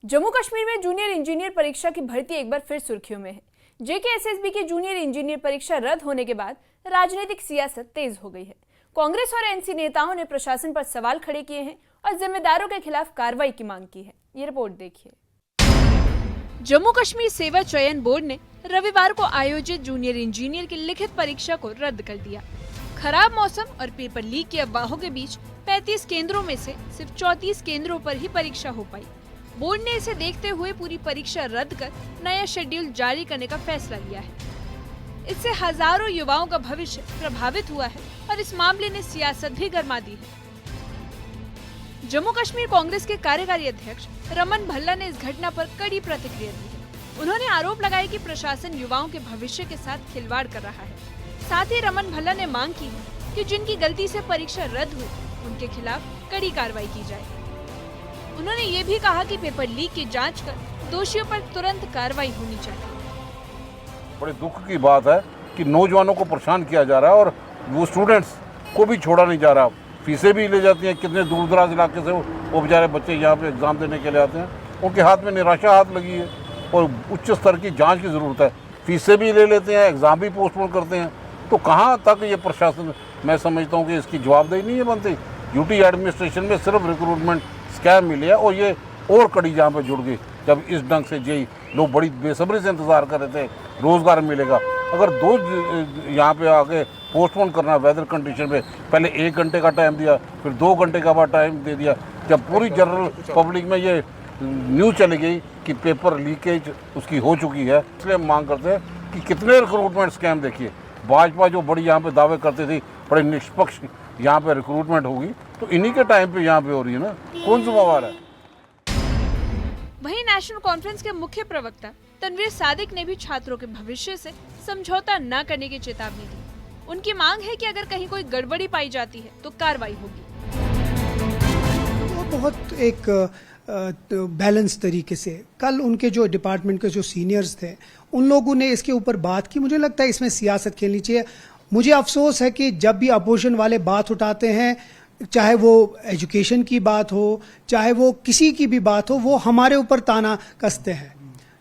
जम्मू कश्मीर में junior engineer परीक्षा की भर्ती एक बार फिर सुर्खियों में है। जेकेएसएसबी की जूनियर इंजीनियर परीक्षा रद्द होने के बाद राजनीतिक सियासत तेज हो गई है। कांग्रेस और एनसी नेताओं ने प्रशासन पर सवाल खड़े किए हैं और जिम्मेदारों के खिलाफ कार्रवाई की मांग की है। ये रिपोर्ट देखिए। जम्मू कश्मीर सेवा चयन बोर्ड ने रविवार को आयोजित जूनियर इंजीनियर की लिखित परीक्षा को रद्द कर दिया। खराब मौसम और पेपर लीक की अफवाहों के बीच 35 केंद्रों में से सिर्फ 34 केंद्रों पर ही परीक्षा हो पाई। बोर्ड ने इसे देखते हुए पूरी परीक्षा रद्द कर नया शेड्यूल जारी करने का फैसला लिया है। इससे हजारों युवाओं का भविष्य प्रभावित हुआ है और इस मामले ने सियासत भी गरमा दी है। जम्मू कश्मीर कांग्रेस के कार्यकारी अध्यक्ष रमन भल्ला ने इस घटना पर कड़ी प्रतिक्रिया दी है। उन्होंने आरोप लगाया कि प्रशासन युवाओं के भविष्य के साथ खिलवाड़ कर रहा है। साथ ही रमन भल्ला ने मांग की है कि जिनकी गलती से परीक्षा रद्द हुई उनके खिलाफ कड़ी कार्रवाई की जाए। उन्होंने ये भी कहा कि पेपर लीक की जांच कर दोषियों पर तुरंत कार्रवाई होनी चाहिए। बड़े दुख की बात है कि नौजवानों को परेशान किया जा रहा है और वो स्टूडेंट्स को भी छोड़ा नहीं जा रहा। फीसें भी ले जाती हैं, कितने दूर दराज इलाके से वो बेचारे बच्चे यहाँ पे एग्ज़ाम देने के लिए आते हैं, उनके हाथ में निराशा हाथ लगी है और उच्च स्तर की जांच की ज़रूरत है। फीसें भी ले लेते हैं, एग्ज़ाम भी पोस्टपोन करते हैं, तो कहाँ तक ये प्रशासन, मैं समझता हूँ कि इसकी जवाबदेही नहीं है बनती। यूटी एडमिनिस्ट्रेशन में सिर्फ रिक्रूटमेंट स्कैम मिले और ये और कड़ी जहाँ पे जुड़ गई जब इस ढंग से जेई लोग बड़ी बेसब्री से इंतज़ार कर रहे थे रोज़गार मिलेगा। अगर दो यहाँ पे आके पोस्टपोन करना वेदर कंडीशन पे, पहले 1 घंटे का टाइम दिया, फिर 2 घंटे का बाद टाइम दे दिया, जब पूरी जनरल पब्लिक में ये न्यूज़ चली गई कि पेपर लीकेज उसकी हो चुकी है। इसलिए हम मांग करते हैं कि कितने रिक्रूटमेंट स्कैम देखिए। भाजपा जो बड़ी यहाँ पे दावे करती थी बड़े निष्पक्ष यहाँ पे रिक्रूटमेंट होगी, तो इन्हीं के टाइम पे यहाँ पे हो रही है ना, कौन जिम्मेवार है। वहीं नेशनल कॉन्फ्रेंस के मुख्य प्रवक्ता तनवीर सादिक ने भी छात्रों के भविष्य से समझौता न करने की चेतावनी दी। उनकी मांग है कि अगर कहीं कोई गड़बड़ी पाई जाती है तो कार्रवाई होगी। वो बहुत एक बैलेंस तरीके से कल उनके जो डिपार्टमेंट के जो सीनियर्स थे उन लोगों ने इसके ऊपर बात की। मुझे लगता है इसमें सियासत खेलनी चाहिए। मुझे अफसोस है कि जब भी अपोजिशन वाले बात उठाते हैं, चाहे वो एजुकेशन की बात हो, चाहे वो किसी की भी बात हो, वो हमारे ऊपर ताना कसते हैं,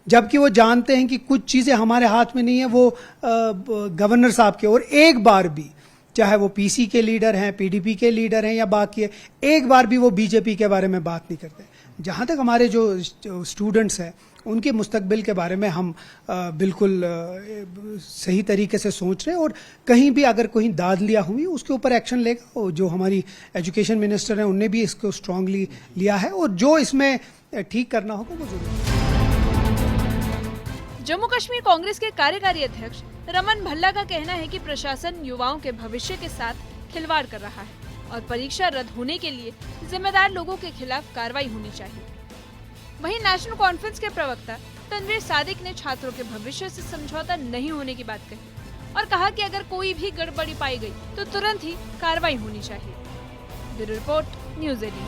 जबकि वो जानते हैं कि कुछ चीज़ें हमारे हाथ में नहीं है, वो गवर्नर साहब के। और एक बार भी, चाहे वो पीसी के लीडर हैं, पीडीपी के लीडर हैं या बाकी है, एक बार भी वो बीजेपी के बारे में बात नहीं करते। जहाँ तक हमारे जो स्टूडेंट्स हैं उनके मुस्तकबिल के बारे में हम बिल्कुल सही तरीके से सोच रहे हैं और कहीं भी अगर कोई दादलियाँ हुई उसके ऊपर एक्शन लेगा। और जो हमारी एजुकेशन मिनिस्टर हैं उनने भी इसको स्ट्रांगली लिया है और जो इसमें ठीक करना होगा वो जरूर। जम्मू कश्मीर कांग्रेस के कार्यकारी अध्यक्ष रमन भल्ला का कहना है कि प्रशासन युवाओं के भविष्य के साथ खिलवाड़ कर रहा है और परीक्षा रद्द होने के लिए जिम्मेदार लोगों के खिलाफ कार्रवाई होनी चाहिए। वहीं नेशनल कॉन्फ्रेंस के प्रवक्ता तनवीर सादिक ने छात्रों के भविष्य से समझौता नहीं होने की बात कही और कहा कि अगर कोई भी गड़बड़ी पाई गई तो तुरंत ही कार्रवाई होनी चाहिए। Bureau report, news 18।